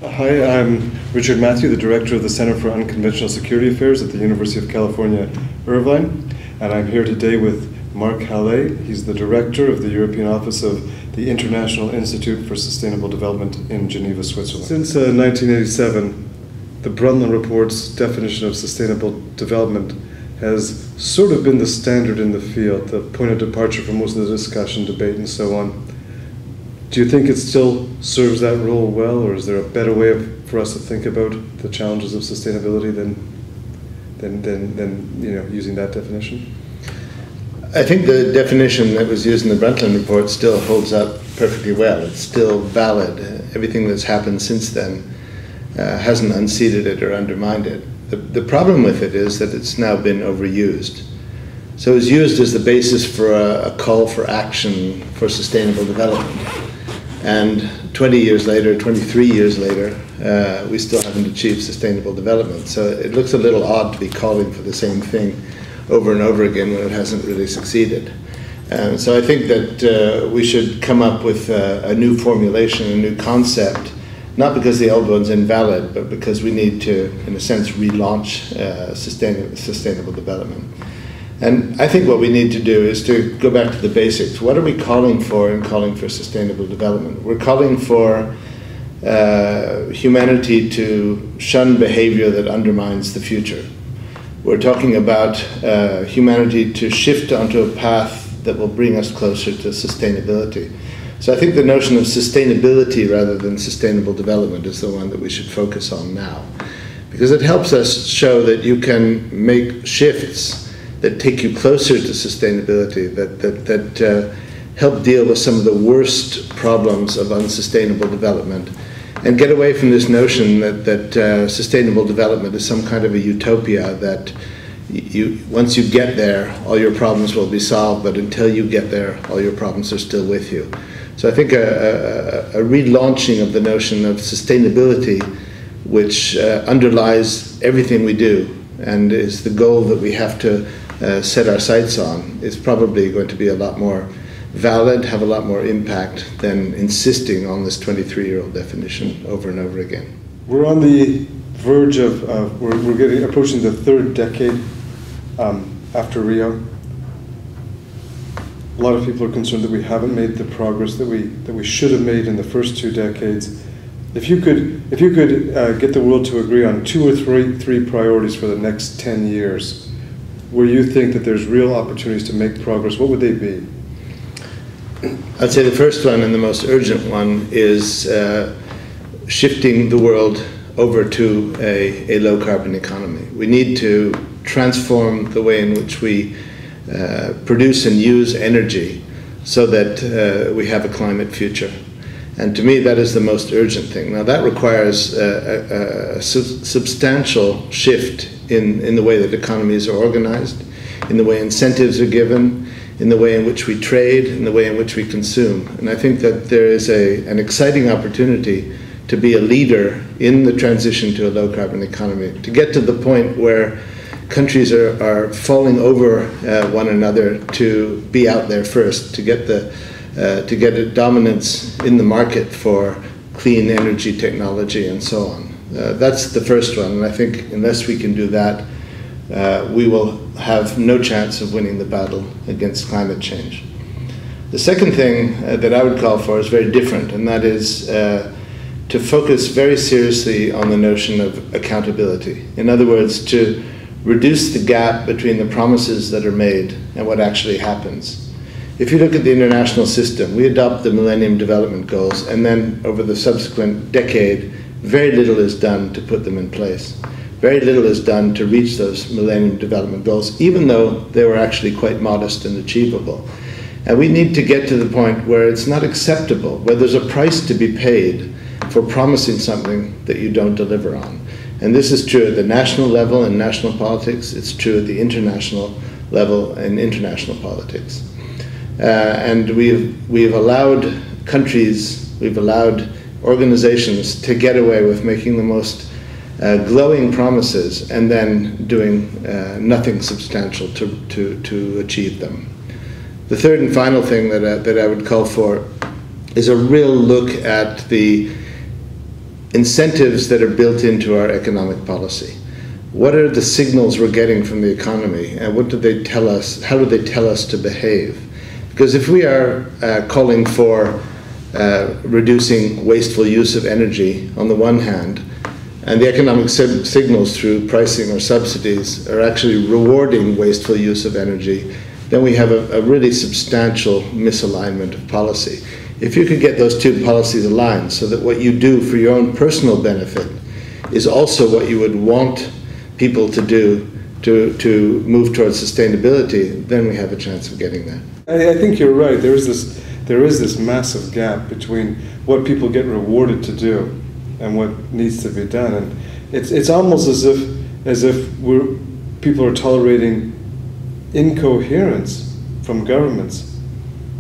Hi, I'm Richard Matthew, the Director of the Center for Unconventional Security Affairs at the University of California, Irvine, and I'm here today with Mark Halle. He's the Director of the European Office of the International Institute for Sustainable Development in Geneva, Switzerland. Since 1987, the Brundtland Report's definition of sustainable development has sort of been the standard in the field, the point of departure for most of the discussion, debate, and so on. Do you think it still serves that role well, or is there a better way for us to think about the challenges of sustainability than using that definition? I think the definition that was used in the Brundtland Report still holds up perfectly well. It's still valid. Everything that's happened since then hasn't unseated it or undermined it. The problem with it is that it's now been overused. So it was used as the basis for a call for action for sustainable development. And 20 years later, 23 years later, we still haven't achieved sustainable development. So it looks a little odd to be calling for the same thing over and over again when it hasn't really succeeded. So I think that we should come up with a new formulation, a new concept, not because the old one's invalid, but because we need to, in a sense, relaunch sustainable development. And I think what we need to do is to go back to the basics. What are we calling for in calling for sustainable development? We're calling for humanity to shun behavior that undermines the future. We're talking about humanity to shift onto a path that will bring us closer to sustainability. So I think the notion of sustainability rather than sustainable development is the one that we should focus on now, because it helps us show that you can make shifts that take you closer to sustainability, that help deal with some of the worst problems of unsustainable development, and get away from this notion that sustainable development is some kind of a utopia, that once you get there, all your problems will be solved, but until you get there, all your problems are still with you. So I think a relaunching of the notion of sustainability, which underlies everything we do and is the goal that we have to set our sights on, is probably going to be a lot more valid, have a lot more impact than insisting on this 23-year-old definition over and over again. We're on the verge of, we're approaching the third decade after Rio. A lot of people are concerned that we haven't made the progress that we should have made in the first 2 decades. If you could get the world to agree on 2 or 3 priorities for the next 10 years, where you think that there's real opportunities to make progress, what would they be? I'd say the first one and the most urgent one is shifting the world over to a low-carbon economy. We need to transform the way in which we produce and use energy so that we have a climate future. And to me, that is the most urgent thing. Now, that requires a substantial shift in the way that economies are organized, in the way incentives are given, in the way in which we trade, in the way in which we consume. And I think that there is an exciting opportunity to be a leader in the transition to a low-carbon economy, to get to the point where countries are falling over one another to be out there first, to get a dominance in the market for clean energy technology and so on. That's the first one, and I think unless we can do that, we will have no chance of winning the battle against climate change. The second thing that I would call for is very different, and that is to focus very seriously on the notion of accountability. In other words, to reduce the gap between the promises that are made and what actually happens. If you look at the international system, we adopt the Millennium Development Goals, and then over the subsequent decade, very little is done to put them in place. Very little is done to reach those Millennium Development Goals, even though they were actually quite modest and achievable. And we need to get to the point where it's not acceptable, where there's a price to be paid for promising something that you don't deliver on. And this is true at the national level in national politics, it's true at the international level in international politics. And we've allowed countries, we've allowed organizations to get away with making the most glowing promises and then doing nothing substantial to achieve them. The third and final thing that I would call for is a real look at the incentives that are built into our economic policy. What are the signals we're getting from the economy, and what do they tell us? How do they tell us to behave? Because if we are calling for reducing wasteful use of energy on the one hand, and the economic signals through pricing or subsidies are actually rewarding wasteful use of energy, then we have a really substantial misalignment of policy. If you could get those two policies aligned so that what you do for your own personal benefit is also what you would want people to do to move towards sustainability, then we have a chance of getting there. I think you're right. There is this massive gap between what people get rewarded to do and what needs to be done, and it's almost as if people are tolerating incoherence from governments,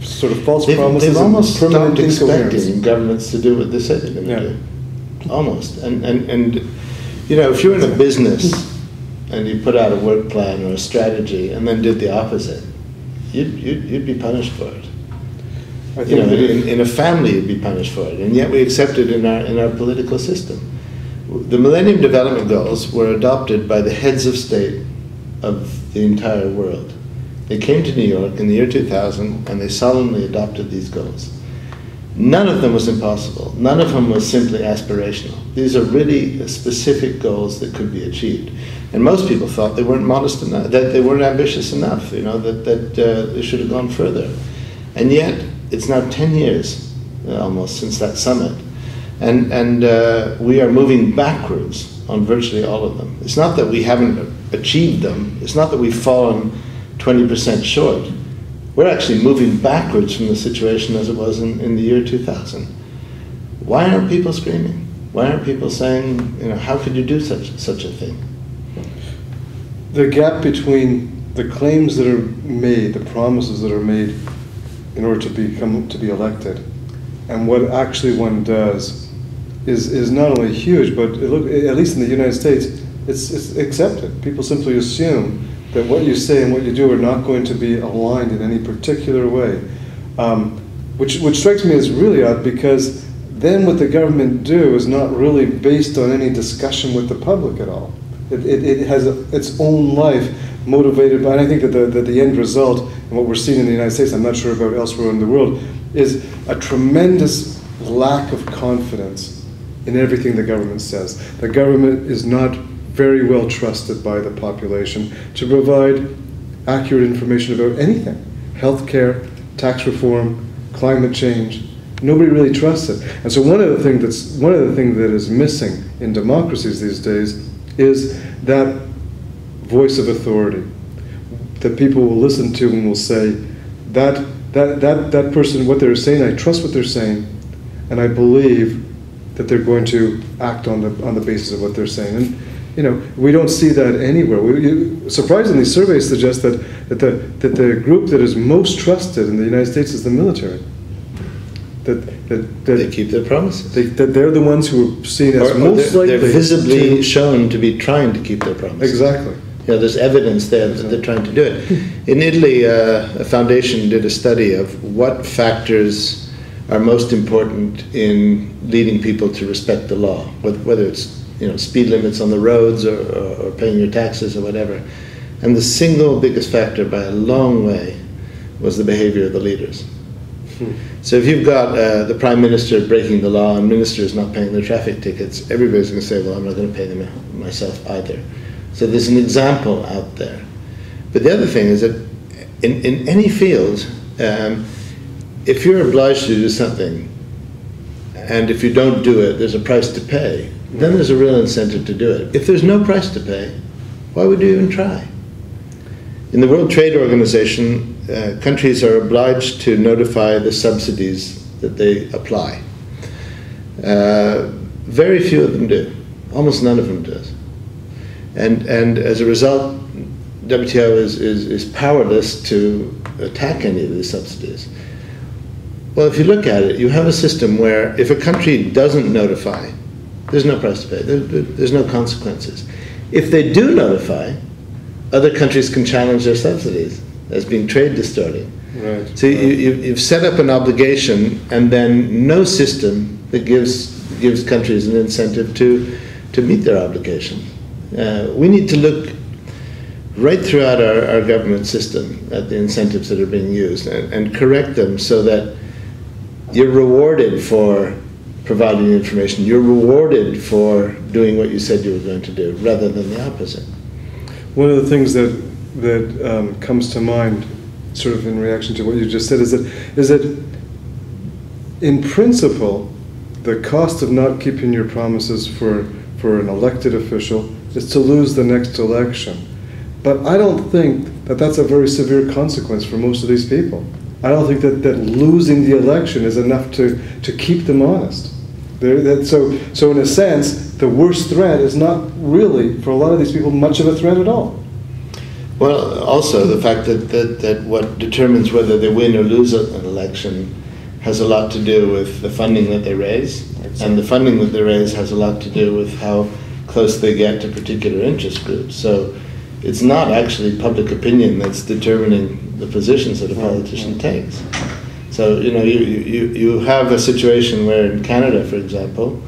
sort of false promises. They've almost permanent stopped incoherence. expecting governments to do what they say they're going to do. Almost, and you know, if you're in a business and you put out a work plan or a strategy and then did the opposite, you'd be punished for it. I think you know, in a family, you'd be punished for it, and yet we accept it in our political system. The Millennium Development Goals were adopted by the heads of state of the entire world. They came to New York in the year 2000, and they solemnly adopted these goals. None of them was impossible. None of them was simply aspirational. These are really specific goals that could be achieved. And most people thought they weren't modest enough, that they weren't ambitious enough, you know, that they should have gone further. And yet, it's now 10 years almost since that summit, and we are moving backwards on virtually all of them. It's not that we haven't achieved them. It's not that we've fallen 20% short. We're actually moving backwards from the situation as it was in the year 2000. Why aren't people screaming? Why aren't people saying, you know, how could you do such a thing? The gap between the claims that are made, the promises that are made in order to be elected, and what actually one does is not only huge, but at least in the United States, it's accepted. People simply assume that what you say and what you do are not going to be aligned in any particular way, which strikes me as really odd, because then what the government do is not really based on any discussion with the public at all. It has its own life motivated by, and I think that the end result, and what we're seeing in the United States, I'm not sure about elsewhere in the world, is a tremendous lack of confidence in everything the government says. The government is not very well trusted by the population to provide accurate information about anything. Healthcare, tax reform, climate change. Nobody really trusts it. And so one of the things that is missing in democracies these days is that voice of authority that people will listen to and will say, that person, what they're saying, I trust what they're saying, and I believe that they're going to act on the basis of what they're saying. And you know, we don't see that anywhere. Surprisingly, surveys suggest that the group that is most trusted in the United States is the military. That they keep their promises. That they're the ones who are seen as most likely. They're visibly shown to be trying to keep their promises. Exactly. You know, there's evidence there that they're trying to do it. In Italy, a foundation did a study of what factors are most important in leading people to respect the law, whether it's, you know, speed limits on the roads or paying your taxes or whatever. And the single biggest factor by a long way was the behavior of the leaders. So if you've got the Prime Minister breaking the law and ministers not paying their traffic tickets, everybody's going to say, well, I'm not going to pay them myself either. So there's an example out there. But the other thing is that in any field, if you're obliged to do something, and if you don't do it, there's a price to pay, then there's a real incentive to do it. If there's no price to pay, why would you even try? In the World Trade Organization, countries are obliged to notify the subsidies that they apply. Very few of them do. Almost none of them does. And as a result, WTO is powerless to attack any of these subsidies. Well, if you look at it, you have a system where if a country doesn't notify, there's no price to pay. There's no consequences. If they do notify, other countries can challenge their subsidies as being trade distorting. Right. So you've set up an obligation, and then no system that gives gives countries an incentive to meet their obligation. We need to look right throughout our government system at the incentives that are being used and correct them so that you're rewarded for providing information, you're rewarded for doing what you said you were going to do, rather than the opposite. One of the things that comes to mind, sort of in reaction to what you just said, is that in principle, the cost of not keeping your promises for an elected official is to lose the next election. But I don't think that that's a very severe consequence for most of these people. I don't think that losing the election is enough to keep them honest. So in a sense, the worst threat is not really, for a lot of these people, much of a threat at all. Well, also the fact that what determines whether they win or lose an election has a lot to do with the funding that they raise. Exactly. And the funding that they raise has a lot to do with how close they get to particular interest groups. So it's not actually public opinion that's determining the positions that a politician takes. So, you know, you have a situation where in Canada, for example,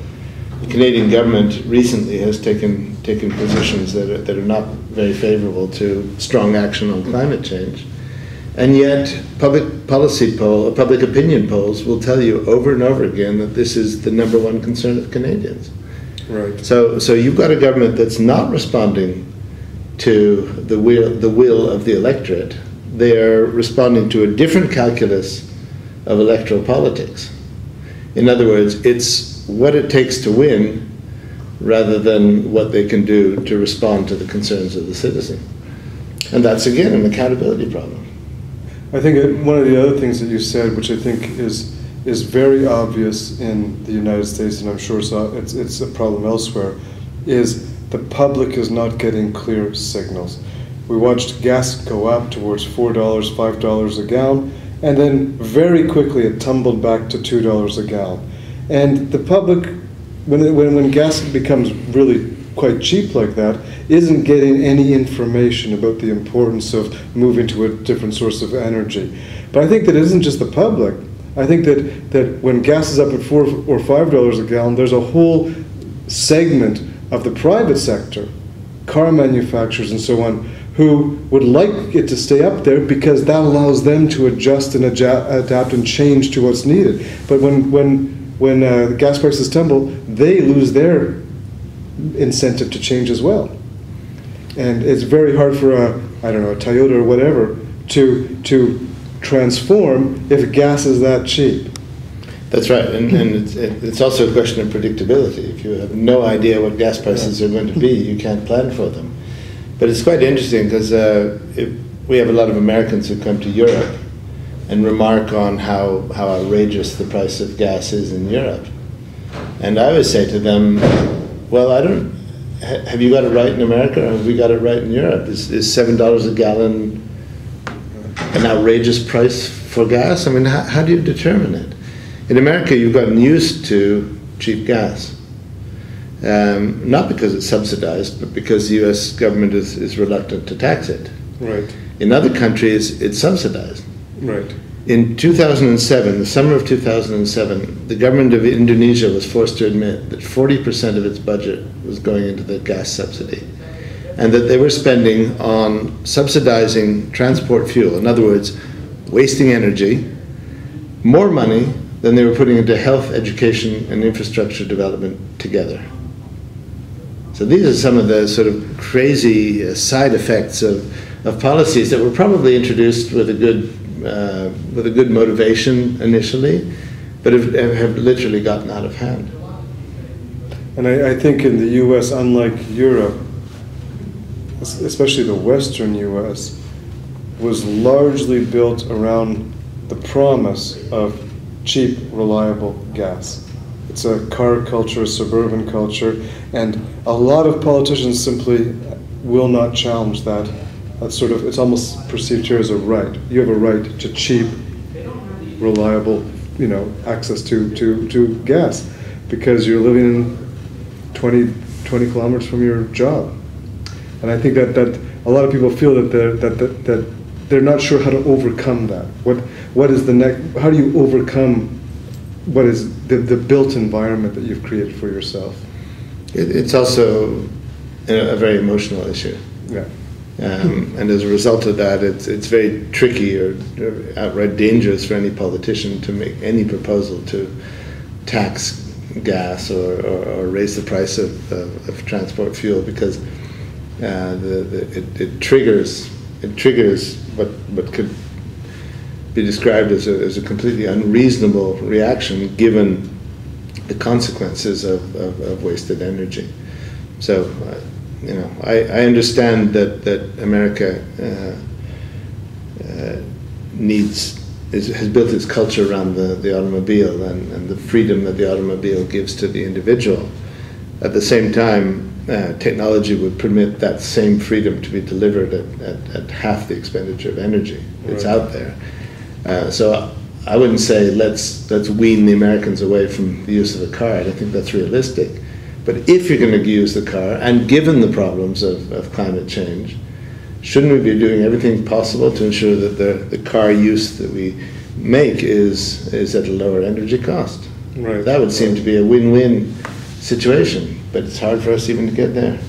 the Canadian government recently has taken positions that are not very favorable to strong action on climate change. And yet, public opinion polls will tell you over and over again that this is the #1 concern of Canadians. Right. So you've got a government that's not responding to the will of the electorate. They are responding to a different calculus of electoral politics. In other words, it's what it takes to win rather than what they can do to respond to the concerns of the citizen. And that's, again, an accountability problem. I think one of the other things that you said, which I think is very obvious in the United States, and I'm sure it's a problem elsewhere, is the public is not getting clear signals. We watched gas go up towards $4, $5 a gallon, and then very quickly it tumbled back to $2 a gallon. And the public, when gas becomes really quite cheap like that, isn't getting any information about the importance of moving to a different source of energy. But I think that it isn't just the public. I think that when gas is up at $4 or $5 a gallon, there's a whole segment of the private sector, car manufacturers and so on, who would like it to stay up there because that allows them to adjust and adapt and change to what's needed. But when gas prices tumble, they lose their incentive to change as well. And it's very hard for a Toyota or whatever to transform if gas is that cheap. That's right, and it's also a question of predictability. If you have no idea what gas prices are going to be, you can't plan for them. But it's quite interesting because we have a lot of Americans who come to Europe and remark on how outrageous the price of gas is in Europe. And I always say to them, well, have you got it right in America, or have we got it right in Europe? Is $7 a gallon an outrageous price for gas? I mean, how do you determine it? In America, you've gotten used to cheap gas. Not because it's subsidized, but because the US government is reluctant to tax it. Right. In other countries, it's subsidized. Right. In 2007, the summer of 2007, the government of Indonesia was forced to admit that 40% of its budget was going into the gas subsidy, and that they were spending on subsidizing transport fuel, in other words, wasting energy, more money than they were putting into health, education, and infrastructure development together. So these are some of the sort of crazy side effects of policies that were probably introduced with a good motivation initially, but have literally gotten out of hand. And I think in the US, unlike Europe, especially the Western US, was largely built around the promise of cheap, reliable gas. It's a car culture, a suburban culture, and a lot of politicians simply will not challenge that. That's sort of, it's almost perceived here as a right. You have a right to cheap, reliable, access to gas because you're living in 20 kilometers from your job. And I think that a lot of people feel that they're not sure how to overcome that. What is the next? How do you overcome what is the built environment that you've created for yourself? It's also a very emotional issue. Yeah. And as a result of that, it's very tricky or outright dangerous for any politician to make any proposal to tax gas or raise the price of transport fuel, because it triggers what could be described as a completely unreasonable reaction given the consequences of wasted energy. So, I understand that America has built its culture around the automobile and the freedom that the automobile gives to the individual. At the same time, technology would permit that same freedom to be delivered at half the expenditure of energy. It's out there. So I wouldn't say let's wean the Americans away from the use of the car. I don't think that's realistic. But if you're going to use the car, and given the problems of climate change, shouldn't we be doing everything possible to ensure that the car use that we make is at a lower energy cost? Right. That would seem to be a win-win situation, but it's hard for us even to get there.